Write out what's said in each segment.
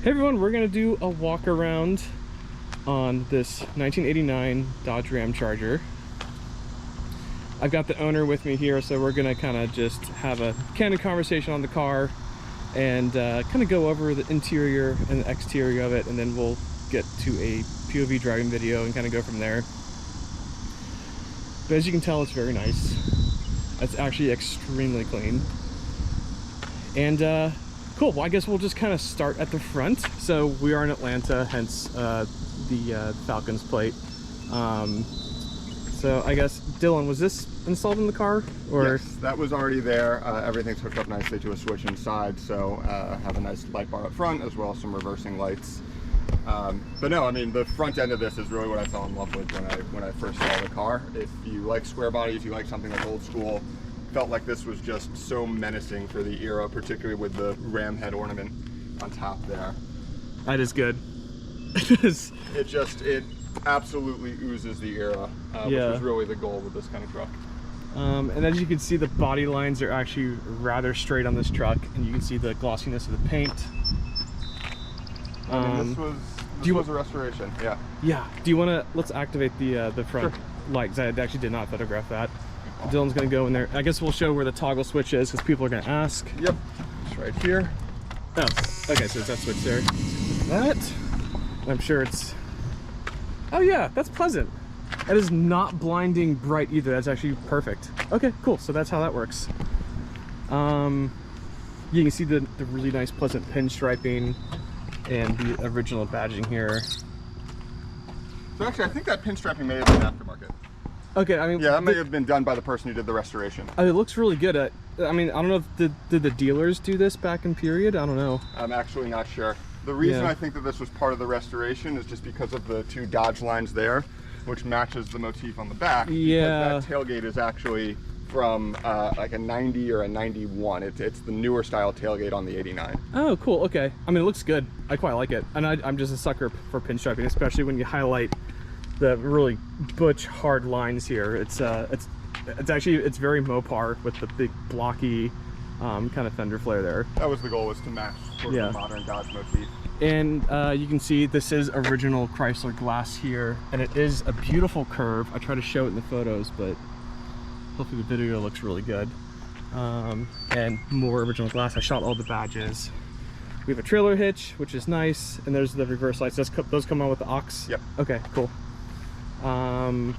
Hey everyone, we're gonna do a walk around on this 1989 Dodge Ram Charger. I've got the owner with me here, so we're gonna kind of just have a candid conversation on the car and kind of go over the interior and the exterior of it, and then we'll get to a POV driving video and kind of go from there. But as you can tell, it's very nice. It's actually extremely clean. And cool, well I guess we'll just kind of start at the front. So we are in Atlanta, hence the Falcons plate. So I guess, Dylan, was this installed in the car? Or? Yes, that was already there. Everything's hooked up nicely to a switch inside, so have a nice light bar up front as well as some reversing lights. But no, I mean, the front end of this is really what I fell in love with when I first saw the car. If you like square bodies, you like something that's old school, felt like this was just so menacing for the era, particularly with the ram head ornament on top there. That is good. It absolutely oozes the era, which was really the goal with this kind of truck. And as you can see, the body lines are actually rather straight on this truck, and you can see the glossiness of the paint. This was a restoration, yeah. Yeah. Do you want to, let's activate the front light, because I actually did not photograph that. Dylan's gonna go in there. I guess we'll show where the toggle switch is, because people are gonna ask. Yep, it's right here. Oh, okay, so it's that switch there. That, I'm sure it's, oh yeah, that's pleasant. That is not blinding bright either. That's actually perfect. Okay, cool, so that's how that works. You can see the really nice pleasant pinstriping and the original badging here. So actually, I think that pinstriping may have been aftermarket. Okay, I mean, yeah, that may have been done by the person who did the restoration. It looks really good. I mean, I don't know if did the dealers do this back in period? I don't know. I'm actually not sure. The reason I think that this was part of the restoration is just because of the two Dodge lines there, which matches the motif on the back. Yeah. Because that tailgate is actually from like a 90 or a 91. It's the newer style tailgate on the 89. Oh, cool. Okay. I mean, it looks good. I quite like it. And I'm just a sucker for pinstriping, especially when you highlight the really butch hard lines here. It's very Mopar with the big blocky kind of fender flare there. That was the goal, was to match sort of the modern Dodge motif. And you can see this is original Chrysler glass here, and it is a beautiful curve. I try to show it in the photos, but hopefully the video looks really good. And more original glass. I shot all the badges. We have a trailer hitch, which is nice, and there's the reverse lights. Those come on with the aux? Yep. Okay, cool. And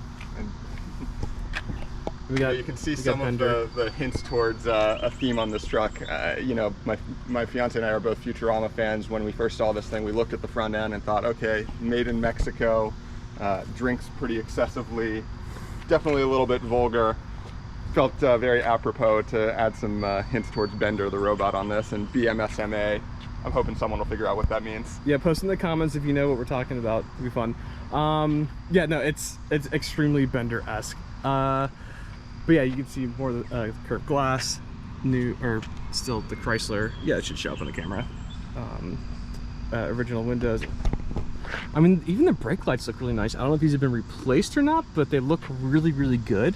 you can see some of the hints towards a theme on this truck. You know, my fiance and I are both Futurama fans. When we first saw this thing, we looked at the front end and thought, okay, made in Mexico, drinks pretty excessively, definitely a little bit vulgar. Felt very apropos to add some hints towards Bender, the robot, on this, and BMSMA. I'm hoping someone will figure out what that means. Yeah, post in the comments if you know what we're talking about. It'll be fun. Yeah, no, it's extremely Bender-esque. But yeah, you can see more of the curved glass, still the Chrysler. Yeah, it should show up on the camera. Original windows. I mean, even the brake lights look really nice. I don't know if these have been replaced or not, but they look really, really good.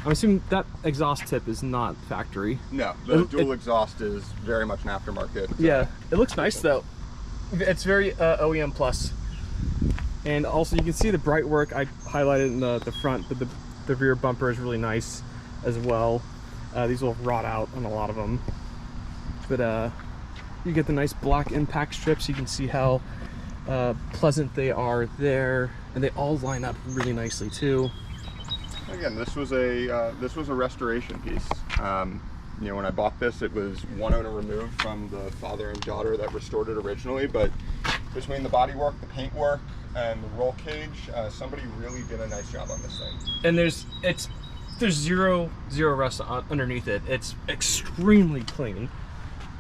I'm assuming that exhaust tip is not factory. No, the dual exhaust is very much an aftermarket. Yeah, it looks nice though. It's very OEM plus. And also you can see the bright work. I highlighted in the front, but the rear bumper is really nice as well. These will rot out on a lot of them. But you get the nice black impact strips. You can see how pleasant they are there, and they all line up really nicely too. Again, this was a restoration piece. You know, when I bought this, it was one owner removed from the father and daughter that restored it originally, but between the bodywork, the paintwork, and the roll cage, somebody really did a nice job on this thing. And there's zero rust underneath it. It's extremely clean.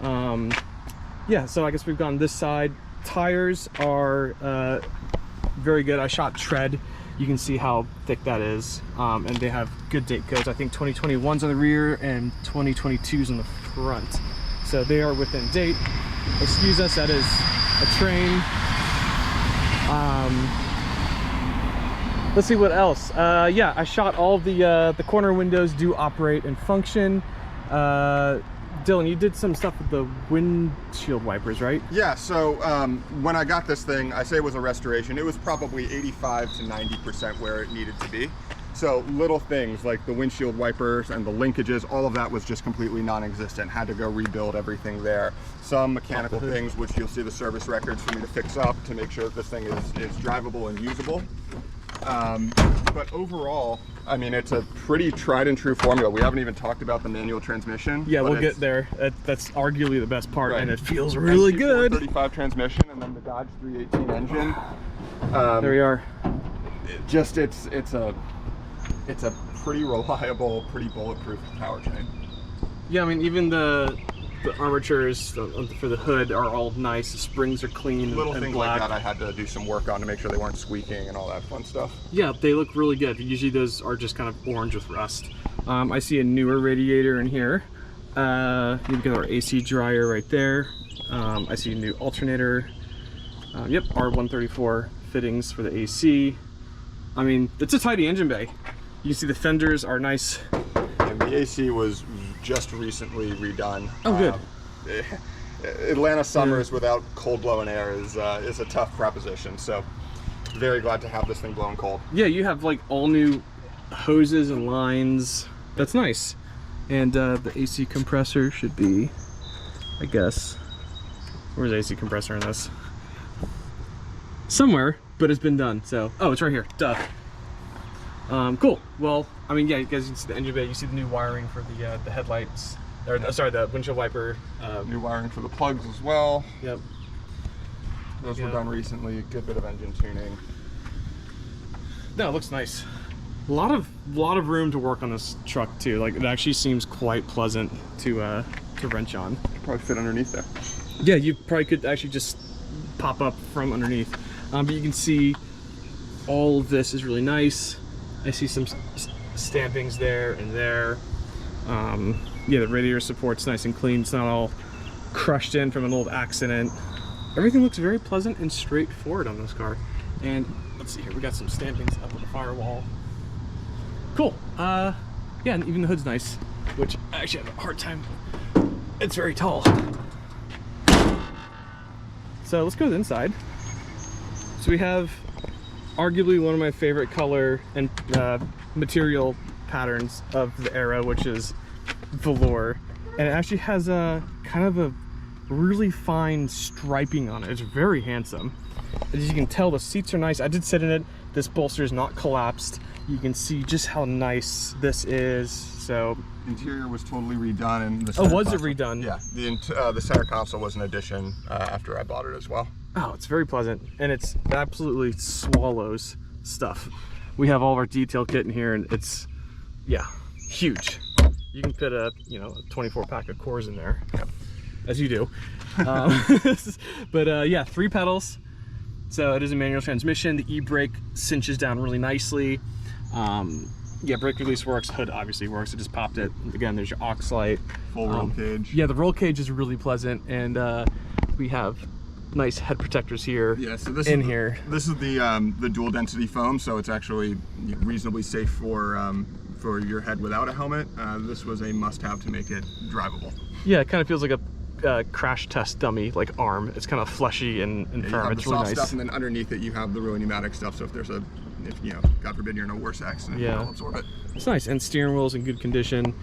Yeah, so I guess we've gone this side. Tires are very good. I shot tread. You can see how thick that is, and they have good date codes. I think 2021's on the rear and 2022's on the front, so they are within date. Excuse us, that is a train. Let's see what else. Yeah, I shot all of the corner windows do operate and function. Dylan, you did some stuff with the windshield wipers, right? Yeah, so when I got this thing, I say it was a restoration. It was probably 85 to 90% where it needed to be. So little things like the windshield wipers and the linkages, all of that was just completely non-existent. Had to go rebuild everything there. Some mechanical things, which you'll see the service records for me to fix up to make sure that this thing is drivable and usable. But overall, I mean, it's a pretty tried and true formula. We haven't even talked about the manual transmission. Yeah, we'll get there. That's arguably the best part, right. And it feels really good. 35 transmission, and then the Dodge 318 engine. There we are. It's a pretty reliable, pretty bulletproof powertrain. Yeah, I mean, even the armatures for the hood are all nice. The springs are clean. Little and things black. like that I had to do some work on to make sure they weren't squeaking and all that fun stuff. Yeah, they look really good. Usually those are just kind of orange with rust. I see a newer radiator in here. You've got our AC dryer right there. I see a new alternator. Yep, R134 fittings for the AC. I mean, it's a tidy engine bay. You can see the fenders are nice. And the AC was just recently redone. Oh, good. Atlanta summers without cold blowing air is a tough proposition. So very glad to have this thing blowing cold. Yeah, you have like all new hoses and lines. That's nice. And the AC compressor should be, I guess, where's the AC compressor in this? Somewhere, but it's been done. So, oh, it's right here. Duh. Cool. Well, I mean, yeah, you guys can see the engine bay. You see the new wiring for the headlights, or sorry, the windshield wiper. New wiring for the plugs as well. Yep. Those were done recently. A good bit of engine tuning. No, it looks nice. A lot of room to work on this truck too. Like, it actually seems quite pleasant to wrench on. Could probably fit underneath there. Yeah, you probably could actually just pop up from underneath. But you can see all of this is really nice. I see some stampings there and there. Yeah, the radiator support's nice and clean. It's not all crushed in from an old accident. Everything looks very pleasant and straightforward on this car. And let's see here, we got some stampings up on the firewall. Cool. Yeah, and even the hood's nice, which I actually have a hard time. It's very tall. So let's go to the inside. So we have arguably one of my favorite color and material patterns of the era, which is velour, and it actually has a kind of a really fine striping on it. It's very handsome. As you can tell, the seats are nice. I did sit in it. This bolster is not collapsed. You can see just how nice this is. So interior was totally redone, and the oh, was it redone? Yeah, the center console was an addition after I bought it as well. Oh, it's very pleasant, and it's absolutely swallows stuff. We have all of our detail kit in here, and it's, yeah, huge. You can fit a 24 pack of cores in there, as you do. But yeah, 3 pedals. So it is a manual transmission. The e-brake cinches down really nicely. Yeah, brake release works. Hood obviously works. I just popped it. Again, there's your aux light. Full roll cage. Yeah, the roll cage is really pleasant, and we have nice head protectors here. Yeah, so this here. This is the dual density foam, so it's actually reasonably safe for your head without a helmet. This was a must-have to make it drivable. Yeah, it kind of feels like a crash test dummy, like arm. It's kind of fleshy and firm. You have it's the really soft nice stuff, and then underneath it you have the really pneumatic stuff. So if there's if God forbid you're in a worse accident, yeah, it'll absorb it. It's nice, and steering wheel's in good condition.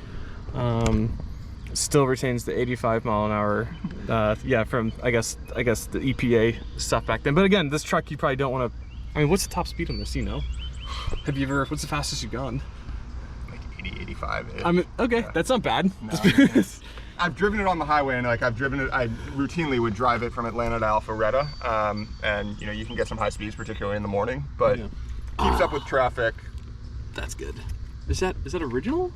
Still retains the 85 mile an hour. Yeah, from I guess the EPA stuff back then. But again, this truck you probably don't want to. I mean, what's the top speed on this? Have you ever? What's the fastest you've gone? Like 80, 85. I mean, okay, that's not bad. No, I've driven it on the highway, and like I've driven it. I routinely would drive it from Atlanta to Alpharetta, and you can get some high speeds, particularly in the morning. But keeps up with traffic. That's good. Is that original?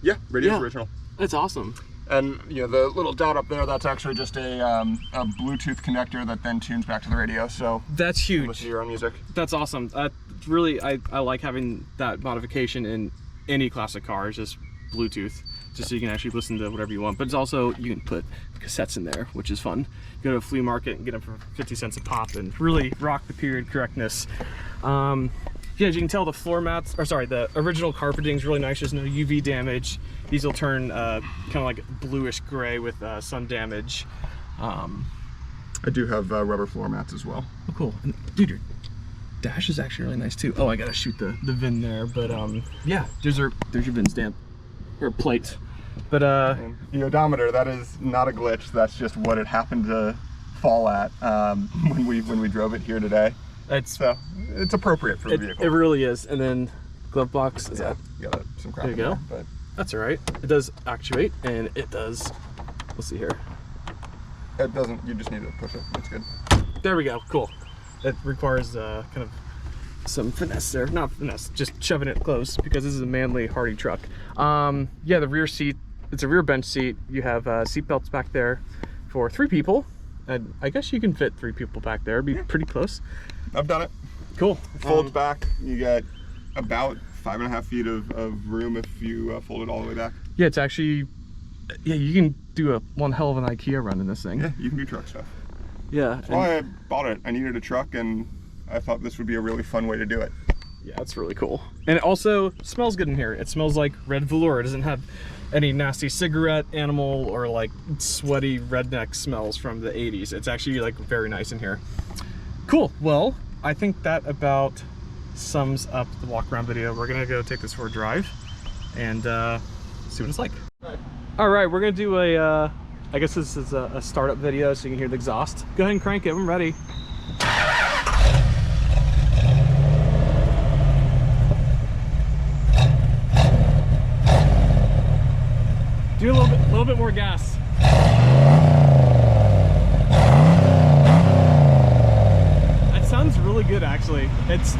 Yeah, radio's original. That's awesome. And the little dot up there, that's actually just a Bluetooth connector that then tunes back to the radio. So that's huge. You can listen to your own music. That's awesome. Really, I like having that modification in any classic car. It's just Bluetooth, just so you can actually listen to whatever you want. But it's also, you can put cassettes in there, which is fun. Go to a flea market and get them for 50 cents a pop and really rock the period correctness. Yeah, as you can tell, the floor mats, or sorry, the original carpeting is really nice. There's no UV damage. These will turn kind of like bluish gray with sun damage. I do have rubber floor mats as well. Oh, cool. And, dude, your dash is actually really nice too. Oh, I gotta shoot the VIN there, but yeah, there's your VIN stamp or plate. But and the odometer, that is not a glitch. That's just what it happened to fall at when we drove it here today. It's appropriate for the vehicle. It really is. And then glove box is that? You got some crap There you go. but that's all right. It does actuate, and it does. Let's see here. it doesn't. You just need to push it. It's good. There we go. Cool. It requires kind of some finesse there. Not finesse, just shoving it close because this is a manly, hardy truck. Yeah, the rear seat. It's a rear bench seat. You have seat belts back there for 3 people. And I guess you can fit 3 people back there. It'd be pretty close. I've done it. Cool. Folds back. You got about 5.5 feet of room if you fold it all the way back. Yeah, it's actually, yeah, you can do one hell of an IKEA run in this thing. Yeah, you can do truck stuff. Yeah. That's why I bought it. I needed a truck, and I thought this would be a really fun way to do it. Yeah, it's really cool. And it also smells good in here. It smells like red velour. It doesn't have any nasty cigarette, animal, or like sweaty redneck smells from the 80s. It's actually like very nice in here. Cool. Well, I think that about sums up the walk around video. We're gonna go take this for a drive and see what it's like. All right, we're gonna do a I guess this is a startup video so you can hear the exhaust. Go ahead and crank it. I'm ready. Do a little bit more gas. That sounds really good, actually. It's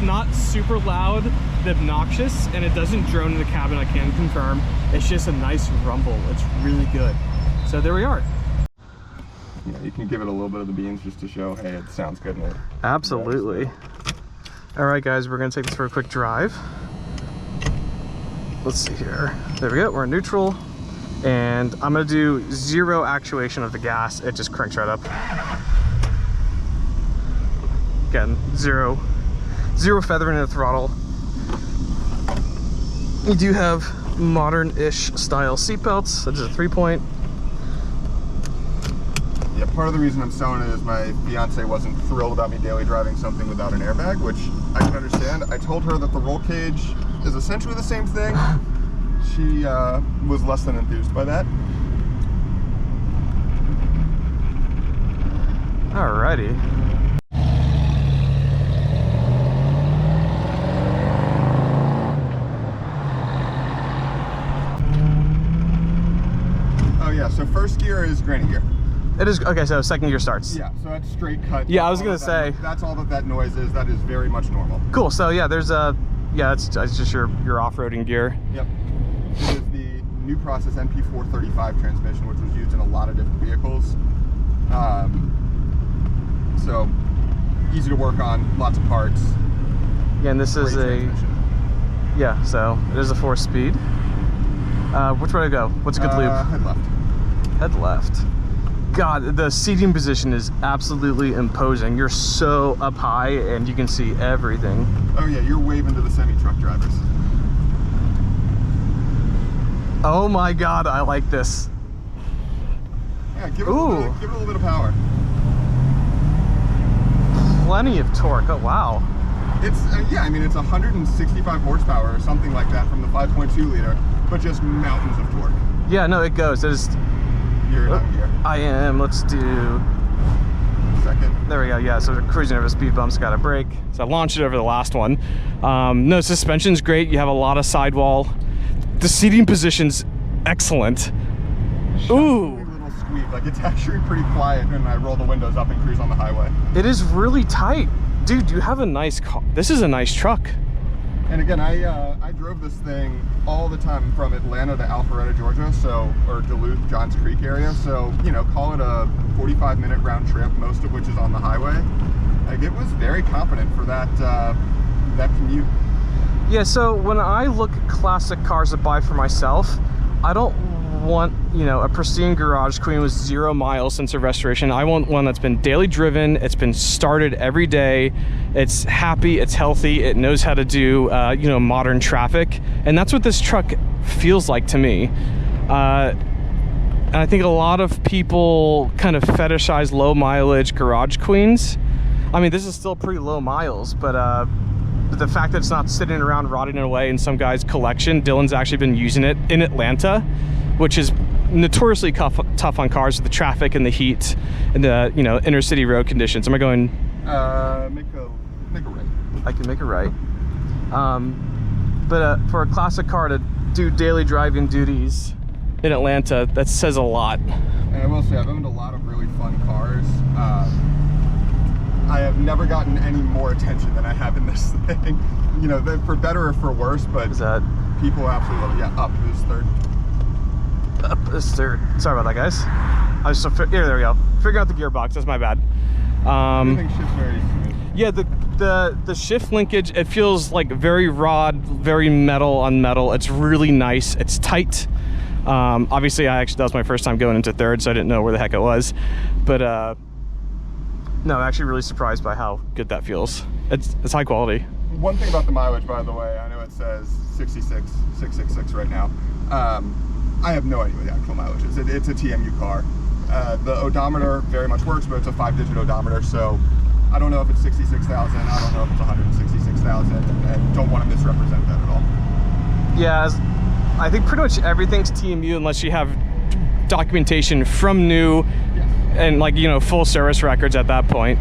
not super loud, obnoxious, and it doesn't drone in the cabin. I can confirm. It's just a nice rumble. It's really good. So there we are. Yeah, you can give it a little bit of the beans just to show, hey, it sounds good. Absolutely. All right, guys, we're gonna take this for a quick drive. Let's see here. There we go. We're in neutral. And I'm gonna do 0 actuation of the gas. It just cranks right up. Again, zero feathering in the throttle. You do have modern-ish style seatbelts. That is a 3-point. Yeah, part of the reason I'm selling it is my fiance wasn't thrilled about me daily driving something without an airbag, which I can understand. I told her that the roll cage is essentially the same thing. She was less than enthused by that. Alrighty. Oh yeah, so first gear is granny gear. It is, okay, so second gear starts. Yeah, so that's straight cut. Yeah, I was gonna say. That's all that noise is. That is very much normal. Cool, so yeah, there's yeah, it's just your off-roading gear. Yep. It is the new process NP435 transmission, which was used in a lot of different vehicles. So easy to work on, lots of parts. Yeah, and this is yeah, so it is a 4-speed. Which way to go? What's a good loop? Head left. Head left. God, the seating position is absolutely imposing. You're so up high and you can see everything. Oh yeah, you're waving to the semi-truck drivers. Oh my God, I like this. Yeah, give it a little bit of power. Plenty of torque. Oh wow. It's yeah, I mean it's 165 horsepower or something like that from the 5.2 liter, but just mountains of torque. Yeah, no, it goes. It is. You're not here. I am. Let's do. Second. There we go. Yeah, so we're cruising over the speed bumps. Got a brake. So I launched it over the last one. No, suspension's great. You have a lot of sidewall. The seating position's excellent. Ooh. Little squeak. Like it's actually pretty quiet when I roll the windows up and cruise on the highway. It is really tight. Dude, you have a nice car. This is a nice truck. And again, I drove this thing all the time from Atlanta to Alpharetta, Georgia, or Duluth, Johns Creek area. So, you know, call it a 45-minute round trip, most of which is on the highway. Like it was very competent for that commute. Yeah, so when I look at classic cars to buy for myself, I don't want, you know, a pristine garage queen with 0 miles since the restoration. I want one that's been daily driven, it's been started every day, it's happy, it's healthy, it knows how to do, you know, modern traffic. And that's what this truck feels like to me. And I think a lot of people kind of fetishize low mileage garage queens. I mean, this is still pretty low miles, but the fact that it's not sitting around rotting away in some guy's collection, Dylan's actually been using it in Atlanta, which is notoriously tough on cars with the traffic and the heat and the, you know, inner city road conditions. Am I going? Make a right. I can make a right. But for a classic car to do daily driving duties in Atlanta, that says a lot. And I will say, I've owned a lot of really fun cars. I have never gotten any more attention than I have in this thing. You know, for better or for worse, but Is that people absolutely love it. Yeah, up is third. Up is third. Sorry about that, guys. I was just here. There we go. Figuring out the gearbox. That's my bad. Everything shifts very smooth. Yeah, the shift linkage, it feels like very raw, very metal on metal. It's really nice. It's tight. Obviously, that was my first time going into third, so I didn't know where the heck it was. But no, I'm actually really surprised by how good that feels. It's high quality. One thing about the mileage, by the way, I know it says 666 right now. I have no idea what the actual mileage is. It's a TMU car. The odometer very much works, but it's a 5-digit odometer, so I don't know if it's 66,000. I don't know if it's 166,000, and don't want to misrepresent that at all. Yeah, I think pretty much everything's TMU unless you have documentation from new. Yes. And, like, you know, full service records at that point.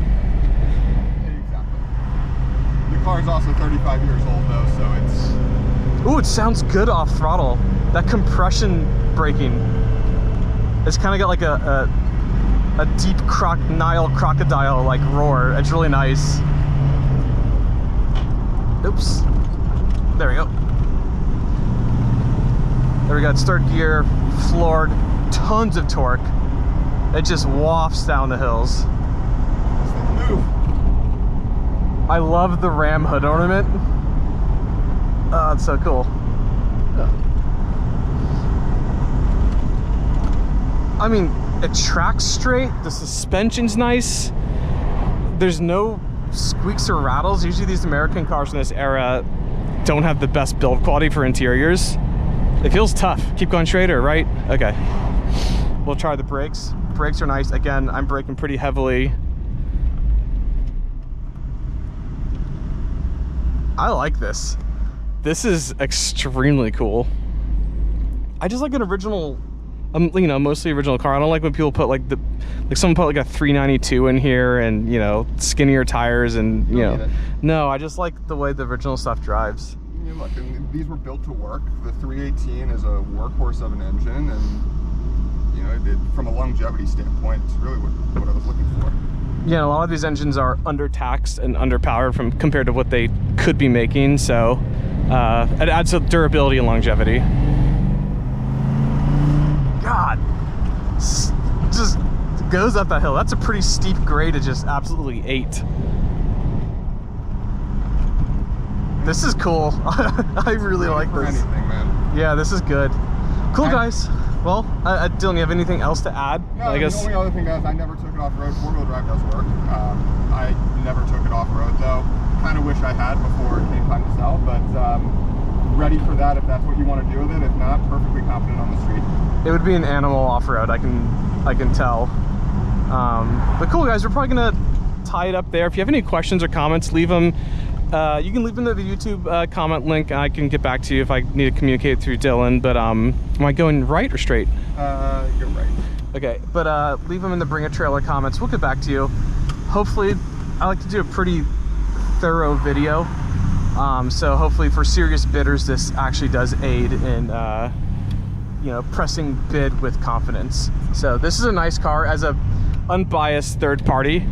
Exactly. The car is also 35 years old though, so it's... Ooh, it sounds good off throttle. That compression braking. It's kind of got like a deep Nile crocodile like roar. It's really nice. Oops. There we go. There we go. It's third gear, floored, tons of torque. It just wafts down the hills. Move. I love the ram hood ornament. Oh, it's so cool. I mean, it tracks straight. The suspension's nice. There's no squeaks or rattles. Usually these American cars in this era don't have the best build quality for interiors. It feels tough. Keep going straight or right? Okay. We'll try the brakes. Brakes are nice. Again, I'm braking pretty heavily. I like this. This is extremely cool. I just like an original, you know, mostly original car. I don't like when people put like someone put like a 392 in here and, you know, skinnier tires and, you know. No, I just like the way the original stuff drives. Yeah, look, and these were built to work. The 318 is a workhorse of an engine, and you know, from a longevity standpoint, it's really what I was looking for. Yeah, a lot of these engines are undertaxed and underpowered compared to what they could be making, so it adds to durability and longevity. God, just goes up that hill. That's a pretty steep grade to just absolutely ate. This is cool. I really like this. Anything, man. Yeah, this is good. Cool, guys. Well, Dylan, you have anything else to add? No, the only other thing is I never took it off-road. Four-wheel drive does work. I never took it off-road, though. Kind of wish I had before it came time to sell, but ready for that if that's what you want to do with it. If not, perfectly confident on the street. It would be an animal off-road, I can tell. But cool, guys, we're probably going to tie it up there. If you have any questions or comments, leave them. You can leave them in the YouTube comment link. I can get back to you if I need to communicate through Dylan. But am I going right or straight? You're right. Okay, but leave them in the Bring a Trailer comments. We'll get back to you. Hopefully, I like to do a pretty thorough video. So hopefully for serious bidders, this actually does aid in you know, pressing bid with confidence. So this is a nice car. As a unbiased third party,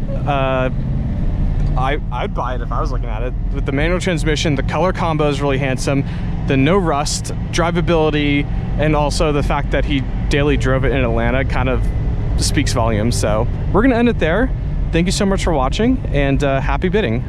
I'd buy it if I was looking at it. With the manual transmission, the color combo is really handsome. The no rust, drivability, and also the fact that he daily drove it in Atlanta kind of speaks volumes. So we're gonna end it there. Thank you so much for watching, and happy bidding.